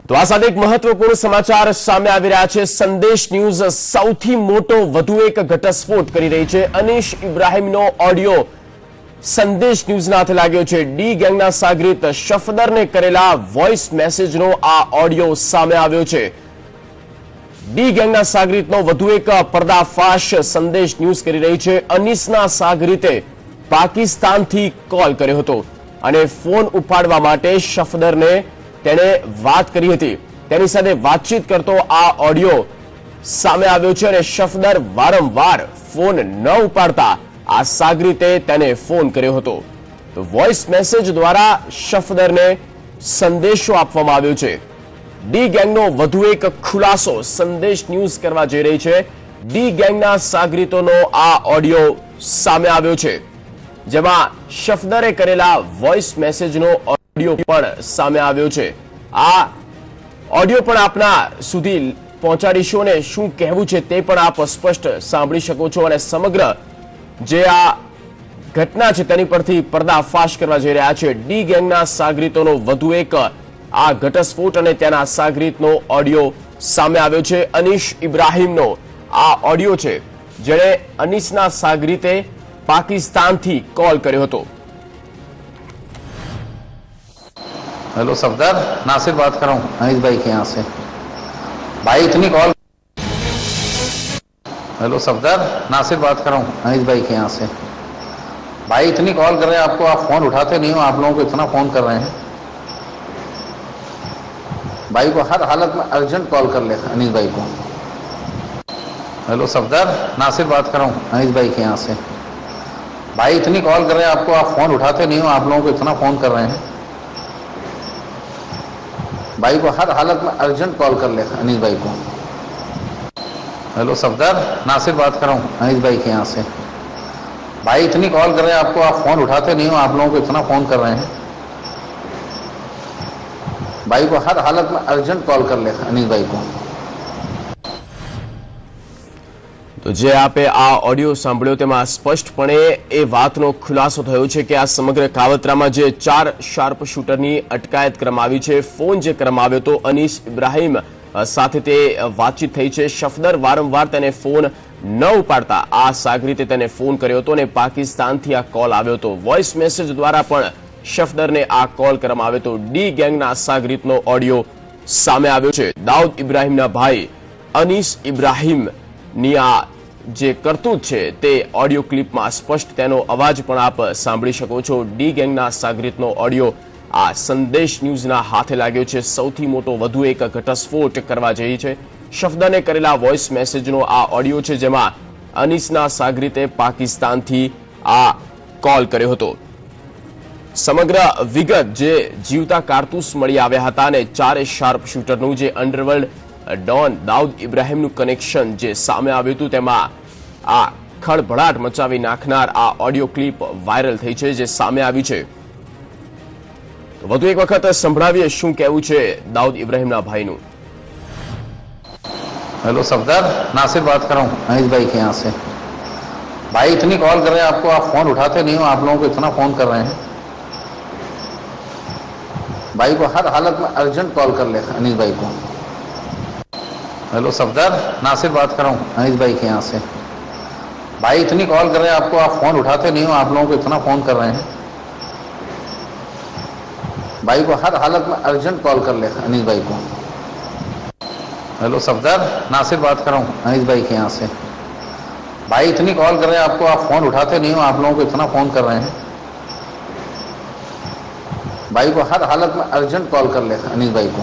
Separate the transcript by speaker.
Speaker 1: તો આ સાથે એક મહત્વપૂર્ણ સમાચાર સામે આવી રહ્યા છે। સંદેશ ન્યૂઝ સૌથી મોટો વધુ એક ઘટસ્ફોટ કરી રહી છે। અનીશ ઇબ્રાહીમનો ઓડિયો સંદેશ ન્યૂઝના હાથે લાગ્યો છે। ડી ગેંગના સાગરીત શફદરને કરેલા વોઇસ મેસેજનો આ ઓડિયો સામે આવ્યો છે। ડી ગેંગના સાગરીતનો વધુ એક પર્દાફાશ સંદેશ ન્યૂઝ કરી રહી છે। અનીસના સાગરીતે પાકિસ્તાનથી કોલ કર્યો હતો અને ફોન ઉપાડવા માટે શફદરને તેણે વાત કરી હતી। તેની સાથે વાતચીત કરતો આ ઓડિયો સામે આવ્યો છે અને શફદર વારંવાર ફોન ન ઉપાડતા આ સાગરીતે તેને ફોન કર્યો હતો। તો વોઇસ મેસેજ દ્વારા શફદરને સંદેશો આપવામાં આવ્યો છે। ડી ગેંગનો વધુ એક ખુલાસો સંદેશ ન્યૂઝ કરવા જઈ રહી છે। ડી ગેંગના સાગરીતોનો આ ઓડિયો સામે આવ્યો છે, જેમાં શફદરે કરેલા વોઇસ મેસેજનો ઓડિયો પણ સામે આવ્યો છે। આ ઓડિયો પણ આપના સુધી પહોંચાડીશું અને શું કહેવું છે તે પણ આપ સ્પષ્ટ સાંભળી શકો છો અને સમગ્ર જે આ ઘટના છે તેની પરથી પર્દાફાશ કરવા જઈ રહ્યા છે। ડી ગેંગના સાગરીતોનો વધુ એક આ ઘટસ્ફોટ અને તેના સાગરીતનો ઓડિયો સામે આવ્યો છે। અનીશ ઇબ્રાહીમનો આ ઓડિયો છે, જેણે અનીસના સાગરીતે पाकिस्तान थी कॉल કર્યો હતો।
Speaker 2: हेलो सफदर, नासिर बात कर रहा हूँ अनीस भाई के यहाँ से। भाई इतनी कॉल। हेलो सफदर, नासिर बात कर रहा हूँ अनीस भाई के यहाँ से। भाई इतनी कॉल कर रहे हैं आपको, आप फोन उठाते नहीं हो। आप लोगों को इतना फोन कर रहे हैं, भाई को हर हालत में अर्जेंट कॉल कर ले अनीस भाई को। हेलो सफदर, नासिर बात कर रहा हूँ अनीस भाई के यहाँ से। भाई इतनी कॉल कर रहे हैं आपको, आप फोन उठाते नहीं हो। आप लोगों को इतना फोन कर रहे हैं, भाई को हर हालत में अर्जेंट कॉल कर ले अनीस भाई को। हेलो सफदर, नासिर बात कर रहा हूँ अनीस भाई के यहाँ से। भाई इतनी कॉल कर रहे हैं आपको, आप फोन उठाते नहीं हो। आप लोगों को इतना फोन कर रहे हैं, भाई को हर हालत में अर्जेंट कॉल कर ले अनीस भाई को।
Speaker 1: તો જે આપે આ ઓડિયો સાંભળ્યો તેમાં સ્પષ્ટપણે એ વાતનો ખુલાસો થયો છે કે આ સમગ્ર કાવતરામાં જે 4 શાર્પ શૂટરની અટકાયત કરવામાં આવી છે। ફોન જે કરવામાં આવ્યો હતો અનીસ ઇબ્રાહીમ સાથે તે વાતચીત થઈ છે। શફદર વારંવાર તેને ફોન ન ઉપાડતા આ સાગરીતે તેને ફોન કર્યો હતો અને પાકિસ્તાનથી આ કોલ આવ્યો હતો। વોઇસ મેસેજ દ્વારા પણ શફદરને આ કોલ કરવામાં આવ્યો હતો। ડી ગેંગના સાગરીતનો ઓડિયો સામે આવ્યો છે। દાઉદ ઇબ્રાહીમના ભાઈ અનીસ ઇબ્રાહીમની આ જે કરતૂત છે તે ઓડિયો ક્લિપમાં સ્પષ્ટ તેનો અવાજ પણ આપ સાંભળી શકો છો। ડી ગેંગના સાગરીતનો ઓડિયો આ સંદેશ ન્યૂઝના હાથે લાગ્યો છે। સૌથી મોટો વધુ એક ઘટસ્ફોટ કરવા જઈ છે। શફદરને કરેલા વોઇસ મેસેજનો આ ઓડિયો છે, જેમાં અનીસના સાગરીતે પાકિસ્તાનથી આ કોલ કર્યો હતો। સમગ્ર વિગત જે જીવતા કારતૂસ મળી આવ્યા હતા અને 4 શાર્પ શૂટરનું જે અંડરવર્લ્ડ ડોન દાઉદ ઇબ્રાહીમનું કનેક્શન જે સામે આવ્યું હતું, તેમાં આ ખળભળાટ મચાવી નાખનાર આ ઓડિયો ક્લિપ વાયરલ થઈ છે, જે સામે આવી છે। વધુ એક વખત સંભળાવીએ શું કહેવું છે દાઉદ ઇબ્રાહીમના ભાઈનું।
Speaker 2: हेलो सफदर, नासिर बात कर रहा हूँ अनीस भाई के यहाँ से। भाई इतनी कॉल कर रहे हैं आपको, आप फोन उठाते नहीं हो। आप लोगों को इतना फोन कर रहे हैं, भाई को हर हालत में अर्जेंट कॉल कर ले अनीस भाई को। हेलो सफदर, नासिर बात कर रहा हूँ अनीस भाई के यहाँ से। भाई इतनी कॉल कर रहे हैं आपको, आप फोन उठाते नहीं हो। आप लोगों को इतना फोन कर रहे हैं, भाई को हर हालत में अर्जेंट कॉल कर ले अनीस भाई को। हेलो सफदर, नासिर बात कर रहा हूँ अनीस भाई के यहाँ से। भाई इतनी कॉल कर रहे हैं आपको, आप फोन उठाते नहीं हो। आप लोगों को इतना फोन कर रहे हैं, भाई को हर हालत में अर्जेंट कॉल कर ले अनीस भाई को।